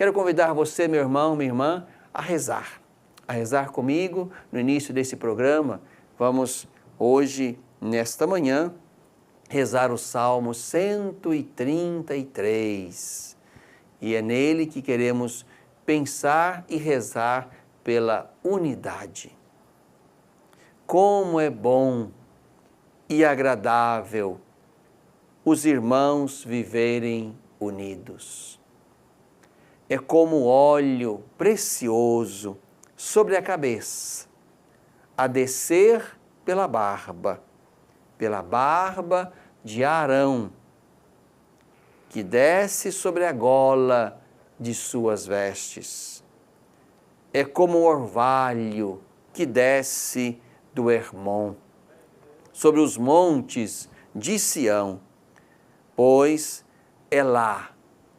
quero convidar você, meu irmão, minha irmã, a rezar comigo no início desse programa. Vamos hoje, nesta manhã, rezar o Salmo 133. E é nele que queremos pensar e rezar pela unidade. Como é bom e agradável os irmãos viverem unidos. É como óleo precioso sobre a cabeça, a descer pela barba de Arão, que desce sobre a gola de suas vestes. É como o orvalho que desce do Hermon, sobre os montes de Sião, pois é lá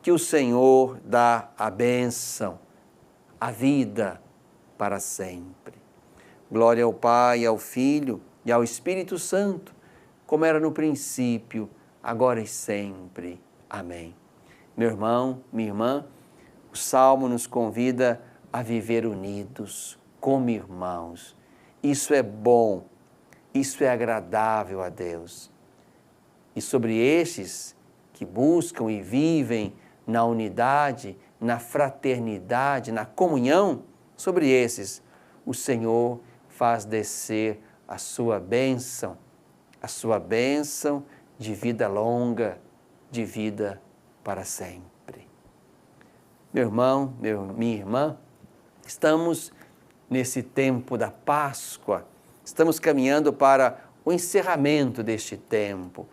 que o Senhor dá a bênção, a vida para sempre. Glória ao Pai, ao Filho e ao Espírito Santo, como era no princípio, agora e sempre. Amém. Meu irmão, minha irmã, o Salmo nos convida a viver unidos, como irmãos. Isso é bom, isso é agradável a Deus. E sobre estes que buscam e vivem na unidade, na fraternidade, na comunhão, sobre esses o Senhor faz descer a sua bênção de vida longa, de vida para sempre. Meu irmão, minha irmã, estamos nesse tempo da Páscoa, estamos caminhando para o encerramento deste tempo,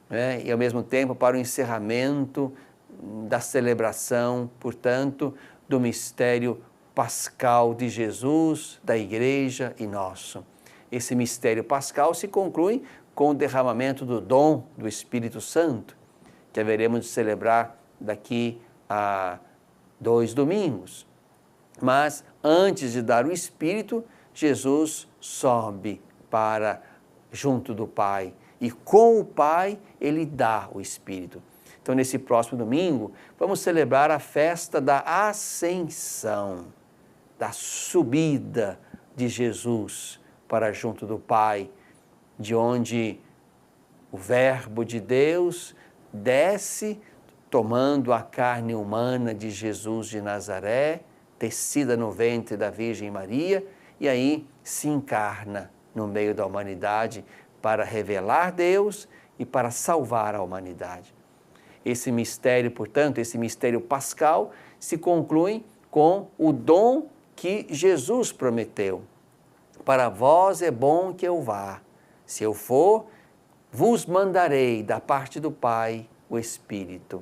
né? E ao mesmo tempo para o encerramento da celebração, portanto, do mistério pascal de Jesus, da Igreja e nosso. Esse mistério pascal se conclui com o derramamento do dom do Espírito Santo, que haveremos de celebrar daqui a 2 domingos. Mas antes de dar o Espírito, Jesus sobe para junto do Pai e com o Pai ele dá o Espírito. Então, nesse próximo domingo, vamos celebrar a festa da Ascensão, da subida de Jesus para junto do Pai, de onde o Verbo de Deus desce, tomando a carne humana de Jesus de Nazaré, tecida no ventre da Virgem Maria, e aí se encarna no meio da humanidade para revelar Deus e para salvar a humanidade. Esse mistério, portanto, esse mistério pascal se conclui com o dom que Jesus prometeu. Para vós é bom que eu vá. Se eu for, vos mandarei da parte do Pai o Espírito.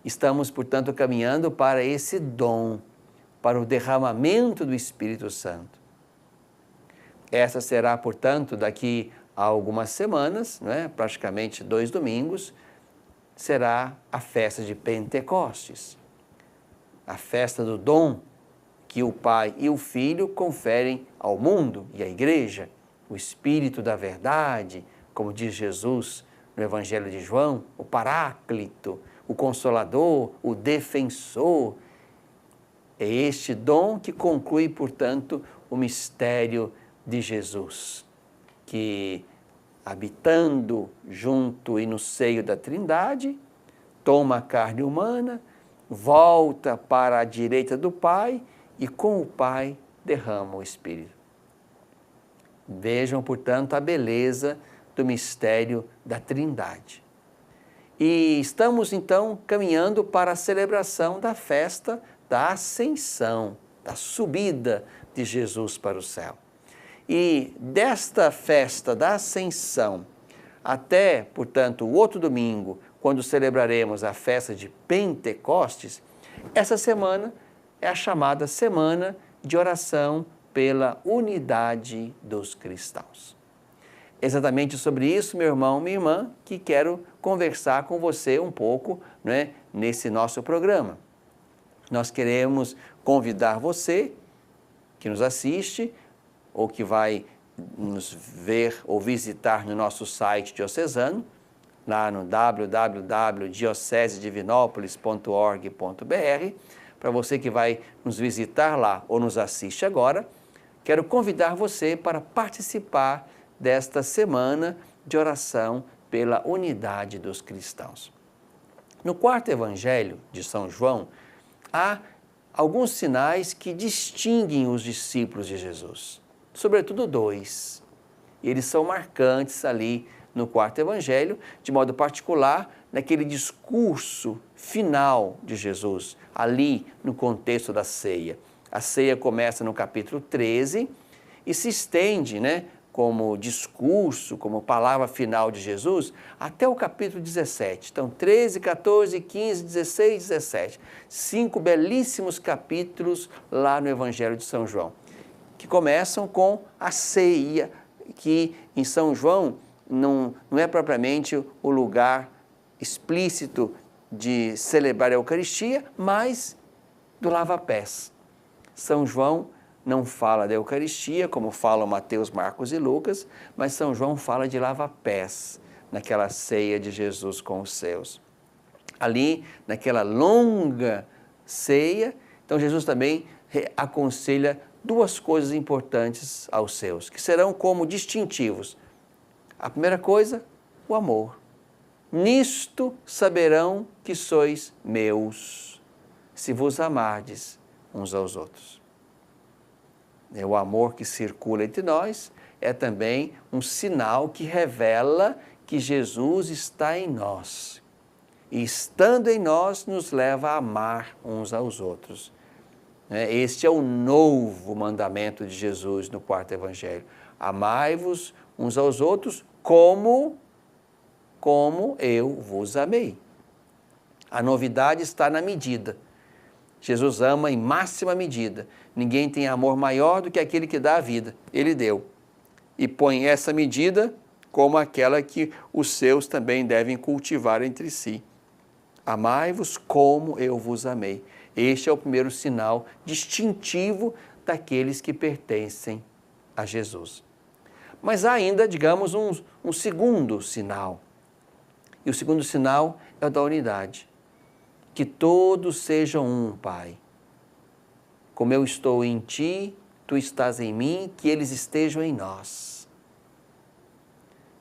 Estamos, portanto, caminhando para esse dom, para o derramamento do Espírito Santo. Essa será, portanto, daqui a algumas semanas, praticamente 2 domingos, será a festa de Pentecostes, a festa do dom que o Pai e o Filho conferem ao mundo e à Igreja, o Espírito da verdade, como diz Jesus no Evangelho de João, o Paráclito, o Consolador, o Defensor. É este dom que conclui, portanto, o mistério de Jesus, que, habitando junto e no seio da Trindade, toma a carne humana, volta para a direita do Pai e com o Pai derrama o Espírito. Vejam, portanto, a beleza do mistério da Trindade. E estamos, então, caminhando para a celebração da festa da Ascensão, da subida de Jesus para o céu. E desta festa da Ascensão até, portanto, o outro domingo, quando celebraremos a festa de Pentecostes, essa semana é a chamada Semana de Oração pela Unidade dos Cristãos. Exatamente sobre isso, meu irmão, minha irmã, que quero conversar com você um pouco, nesse nosso programa. Nós queremos convidar você que nos assiste ou que vai nos ver ou visitar no nosso site diocesano, lá no www.diocesedivinópolis.org.br, para você que vai nos visitar lá ou nos assiste agora, quero convidar você para participar desta semana de oração pela unidade dos cristãos. No quarto evangelho de São João, há alguns sinais que distinguem os discípulos de Jesus, sobretudo dois. Eles são marcantes ali no quarto evangelho, de modo particular, naquele discurso final de Jesus, ali no contexto da ceia. A ceia começa no capítulo 13 e se estende, como discurso, como palavra final de Jesus, até o capítulo 17. Então, 13, 14, 15, 16, 17. 5 belíssimos capítulos lá no Evangelho de São João, que começam com a ceia, que em São João não é propriamente o lugar explícito de celebrar a Eucaristia, mas do lava-pés. São João não fala da Eucaristia, como falam Mateus, Marcos e Lucas, mas São João fala de lava-pés, naquela ceia de Jesus com os seus. Ali, naquela longa ceia, então Jesus também aconselha duas coisas importantes aos seus, que serão como distintivos. A primeira coisa, o amor. Nisto saberão que sois meus, se vos amardes uns aos outros. O amor que circula entre nós é também um sinal que revela que Jesus está em nós. E estando em nós, nos leva a amar uns aos outros. Este é o novo mandamento de Jesus no quarto evangelho. Amai-vos uns aos outros como eu vos amei. A novidade está na medida. Jesus ama em máxima medida. Ninguém tem amor maior do que aquele que dá a vida. Ele deu. E põe essa medida como aquela que os seus também devem cultivar entre si. Amai-vos como eu vos amei. Este é o primeiro sinal distintivo daqueles que pertencem a Jesus. Mas há ainda, digamos, um segundo sinal. E o segundo sinal é o da unidade. Que todos sejam um, Pai. Como eu estou em Ti, Tu estás em mim, que eles estejam em nós.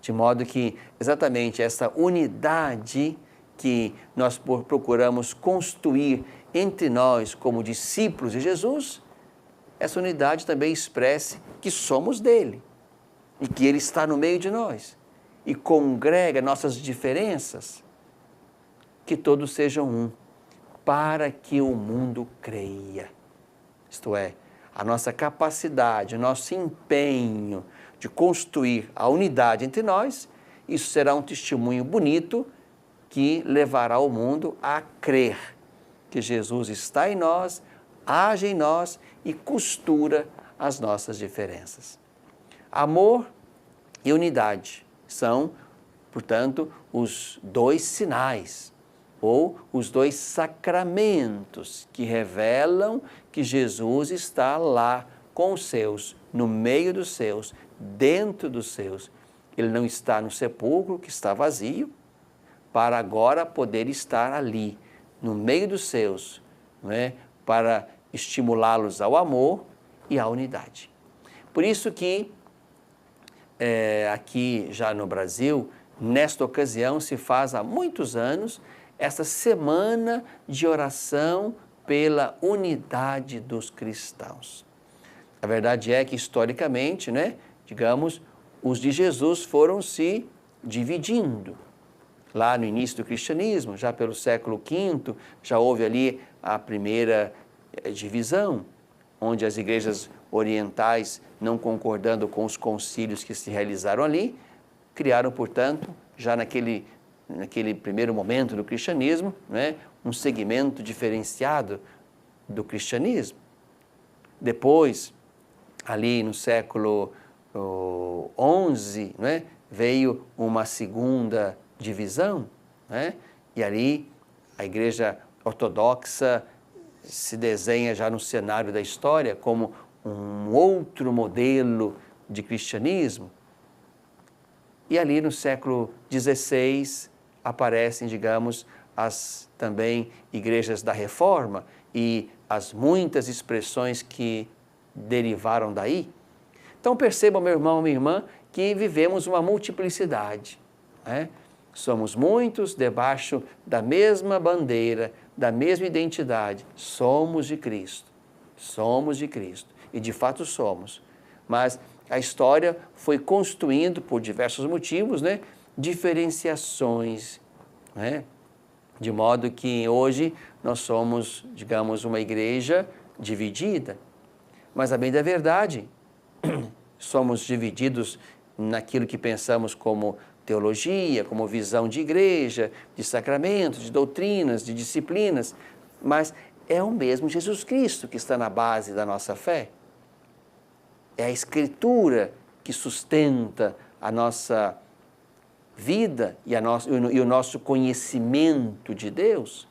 De modo que exatamente essa unidade que nós procuramos construir entre nós como discípulos de Jesus, essa unidade também expresse que somos dele e que ele está no meio de nós e congrega nossas diferenças, que todos sejam um, para que o mundo creia. Isto é, a nossa capacidade, o nosso empenho de construir a unidade entre nós, isso será um testemunho bonito que levará o mundo a crer que Jesus está em nós, age em nós e costura as nossas diferenças. Amor e unidade são, portanto, os dois sinais ou os dois sacramentos que revelam que Jesus está lá com os seus, no meio dos seus, dentro dos seus. Ele não está no sepulcro que está vazio, para agora poder estar ali, no meio dos seus, para estimulá-los ao amor e à unidade. Por isso que aqui já no Brasil, nesta ocasião, se faz há muitos anos essa semana de oração pela unidade dos cristãos. A verdade é que, historicamente, digamos, os de Jesus foram se dividindo. Lá no início do cristianismo, já pelo século V, já houve ali a primeira divisão, onde as igrejas orientais, não concordando com os concílios que se realizaram ali, criaram, portanto, já naquele primeiro momento do cristianismo, um segmento diferenciado do cristianismo. Depois, ali no século XI, veio uma segunda divisão, e ali a Igreja Ortodoxa se desenha já no cenário da história como um outro modelo de cristianismo. E ali no século XVI, aparecem, digamos, as também igrejas da Reforma e as muitas expressões que derivaram daí. Então perceba, meu irmão, minha irmã, que vivemos uma multiplicidade, né? Somos muitos debaixo da mesma bandeira, da mesma identidade. Somos de Cristo. Somos de Cristo. E de fato somos. Mas a história foi construindo, por diversos motivos, né, diferenciações, né? De modo que hoje nós somos, digamos, uma igreja dividida. Mas a bem da verdade, somos divididos naquilo que pensamos como teologia, como visão de igreja, de sacramentos, de doutrinas, de disciplinas, mas é o mesmo Jesus Cristo que está na base da nossa fé. É a Escritura que sustenta a nossa vida e o nosso conhecimento de Deus.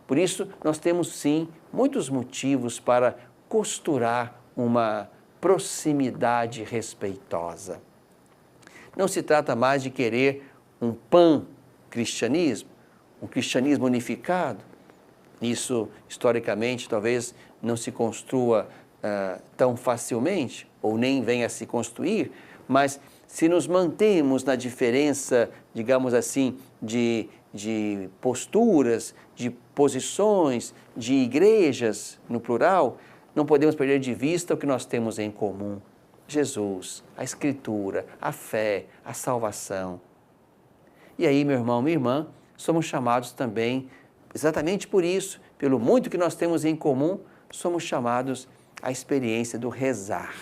Por isso, nós temos sim muitos motivos para costurar uma proximidade respeitosa. Não se trata mais de querer um pan-cristianismo, um cristianismo unificado. Isso, historicamente, talvez não se construa tão facilmente, ou nem venha a se construir, mas se nos mantemos na diferença, digamos assim, de posturas, de posições, de igrejas, no plural, não podemos perder de vista o que nós temos em comum. Jesus, a Escritura, a fé, a salvação. E aí, meu irmão, minha irmã, somos chamados também, exatamente por isso, pelo muito que nós temos em comum, somos chamados à experiência do rezar.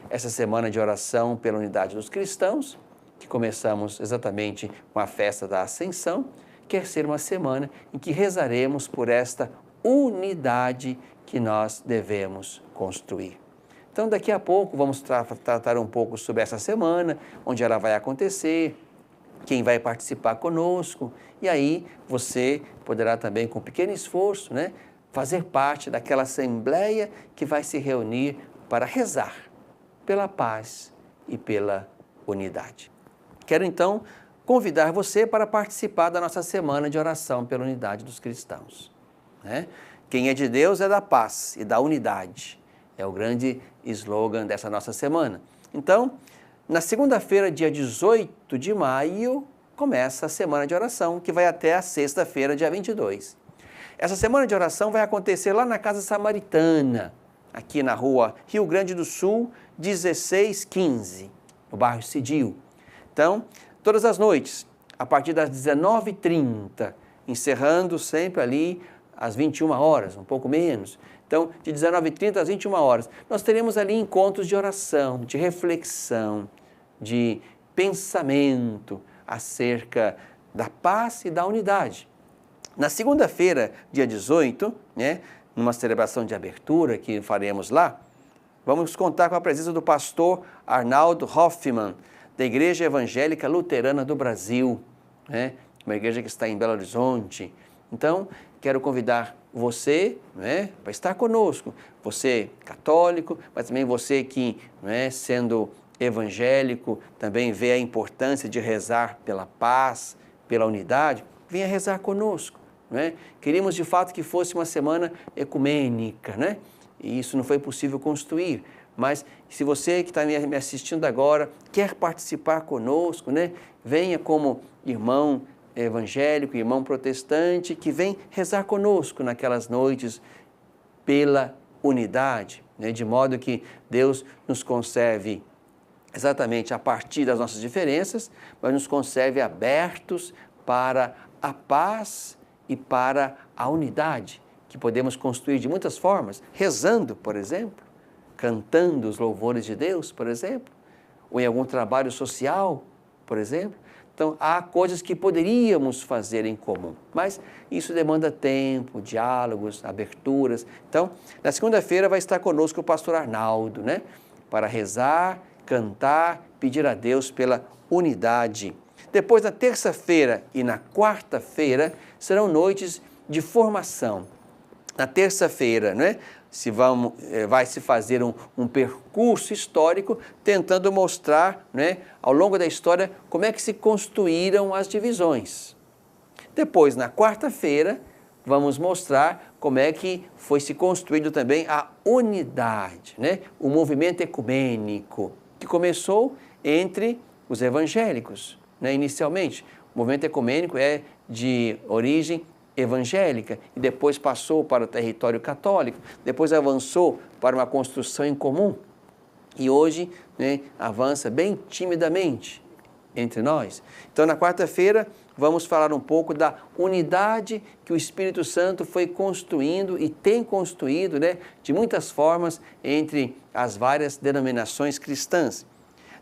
Essa semana de oração pela unidade dos cristãos, que começamos exatamente com a festa da Ascensão, quer ser uma semana em que rezaremos por esta unidade que nós devemos construir. Então, daqui a pouco, vamos tratar um pouco sobre essa semana, onde ela vai acontecer, quem vai participar conosco, e aí você poderá também, com pequeno esforço, né, fazer parte daquela assembleia que vai se reunir para rezar pela paz e pela unidade. Quero, então, convidar você para participar da nossa semana de oração pela unidade dos cristãos, né? Quem é de Deus é da paz e da unidade. É o grande slogan dessa nossa semana. Então, na segunda-feira, dia 18 de maio, começa a semana de oração, que vai até a sexta-feira, dia 22. Essa semana de oração vai acontecer lá na Casa Samaritana, aqui na rua Rio Grande do Sul, 1615, no bairro Cidil. Então, todas as noites, a partir das 19h30, encerrando sempre ali às 21 horas, um pouco menos. Então, de 19h30 às 21 horas, nós teremos ali encontros de oração, de reflexão, de pensamento acerca da paz e da unidade. Na segunda-feira, dia 18, né, numa celebração de abertura que faremos lá, vamos contar com a presença do pastor Arnaldo Hoffmann, da Igreja Evangélica Luterana do Brasil, né, uma igreja que está em Belo Horizonte. Então, quero convidar você, né, para estar conosco, você católico, mas também você que, né, sendo evangélico, também vê a importância de rezar pela paz, pela unidade, venha rezar conosco, né? Queríamos de fato que fosse uma semana ecumênica, né? E isso não foi possível construir, mas se você que está me assistindo agora quer participar conosco, né, venha como irmão evangélico, irmão protestante, que vem rezar conosco naquelas noites pela unidade, né, de modo que Deus nos conserve exatamente a partir das nossas diferenças, mas nos conserve abertos para a paz e para a unidade, que podemos construir de muitas formas, rezando, por exemplo, cantando os louvores de Deus, por exemplo, ou em algum trabalho social, por exemplo. Então, há coisas que poderíamos fazer em comum, mas isso demanda tempo, diálogos, aberturas. Então, na segunda-feira vai estar conosco o pastor Arnaldo, né, para rezar, cantar, pedir a Deus pela unidade. Depois, na terça-feira e na quarta-feira, serão noites de formação. Na terça-feira, né, vai se fazer um percurso histórico tentando mostrar, né, ao longo da história como é que se construíram as divisões. Depois, na quarta-feira, vamos mostrar como é que foi se construído também a unidade, né? O movimento ecumênico, que começou entre os evangélicos, né? Inicialmente. O movimento ecumênico é de origem evangélica e depois passou para o território católico, depois avançou para uma construção em comum e hoje, né, avança bem timidamente entre nós. Então, na quarta-feira, vamos falar um pouco da unidade que o Espírito Santo foi construindo e tem construído, né, de muitas formas entre as várias denominações cristãs.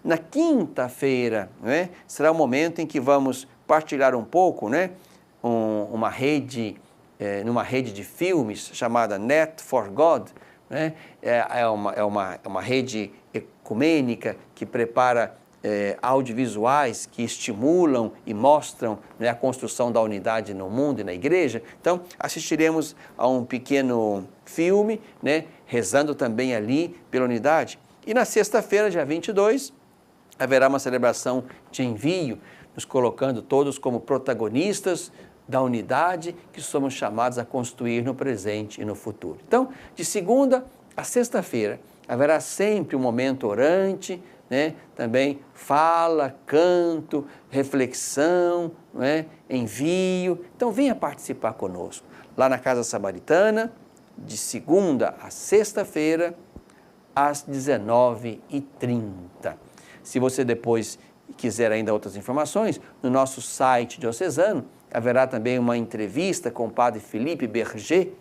Na quinta-feira, né, será o momento em que vamos partilhar um pouco, né, numa rede de filmes chamada Net for God, né, é uma rede ecumênica que prepara audiovisuais que estimulam e mostram, né, a construção da unidade no mundo e na igreja. Então, assistiremos a um pequeno filme, né, rezando também ali pela unidade. E na sexta-feira, dia 22, haverá uma celebração de envio, nos colocando todos como protagonistas da unidade que somos chamados a construir no presente e no futuro. Então, de segunda a sexta-feira, haverá sempre um momento orante, né? Também fala, canto, reflexão, né? Envio. Então, venha participar conosco. Lá na Casa Samaritana, de segunda a sexta-feira, às 19h30. Se você depois quiser ainda outras informações, no nosso site diocesano, haverá também uma entrevista com o padre Felipe Berger,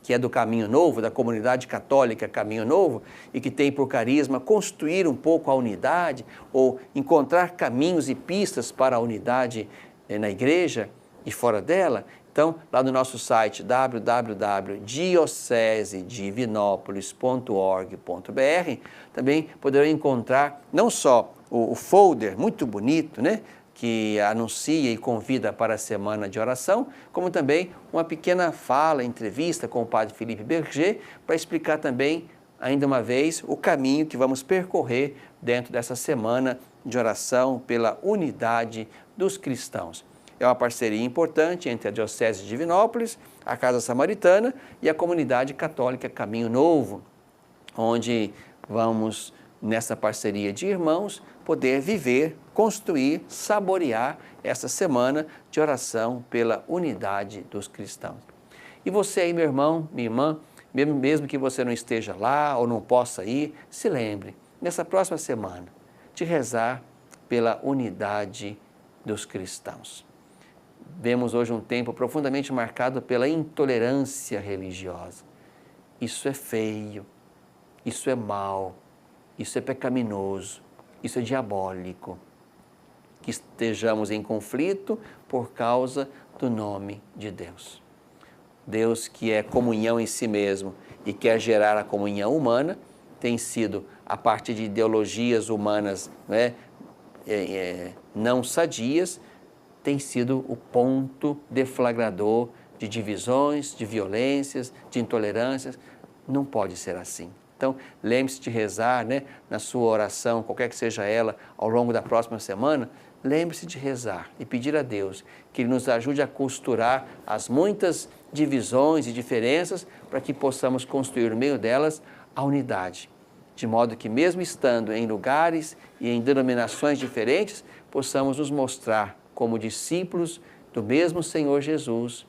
que é do Caminho Novo, da comunidade católica Caminho Novo, e que tem por carisma construir um pouco a unidade ou encontrar caminhos e pistas para a unidade na igreja e fora dela. Então, lá no nosso site www.diocesedivinopolis.org.br também poderão encontrar não só o folder muito bonito, né, que anuncia e convida para a semana de oração, como também uma pequena fala, entrevista com o padre Felipe Berger, para explicar também, ainda uma vez, o caminho que vamos percorrer dentro dessa semana de oração pela unidade dos cristãos. É uma parceria importante entre a Diocese de Divinópolis, a Casa Samaritana e a comunidade católica Caminho Novo, onde vamos, nessa parceria de irmãos, poder viver, construir, saborear essa semana de oração pela unidade dos cristãos. E você aí, meu irmão, minha irmã, mesmo que você não esteja lá ou não possa ir, se lembre, nessa próxima semana, de rezar pela unidade dos cristãos. Vemos hoje um tempo profundamente marcado pela intolerância religiosa. Isso é feio, isso é mau, isso é pecaminoso, isso é diabólico. Que estejamos em conflito por causa do nome de Deus. Deus, que é comunhão em si mesmo e quer gerar a comunhão humana, tem sido, a partir de ideologias humanas, né, não sadias, tem sido o ponto deflagrador de divisões, de violências, de intolerâncias. Não pode ser assim. Então, lembre-se de rezar, né, na sua oração, qualquer que seja ela, ao longo da próxima semana, lembre-se de rezar e pedir a Deus que Ele nos ajude a costurar as muitas divisões e diferenças para que possamos construir no meio delas a unidade. De modo que, mesmo estando em lugares e em denominações diferentes, possamos nos mostrar como discípulos do mesmo Senhor Jesus,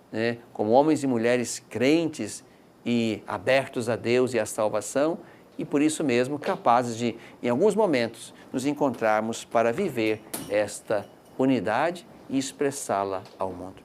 né, como homens e mulheres crentes e abertos a Deus e à salvação, e por isso mesmo capazes de, em alguns momentos, nos encontrarmos para viver esta unidade e expressá-la ao mundo.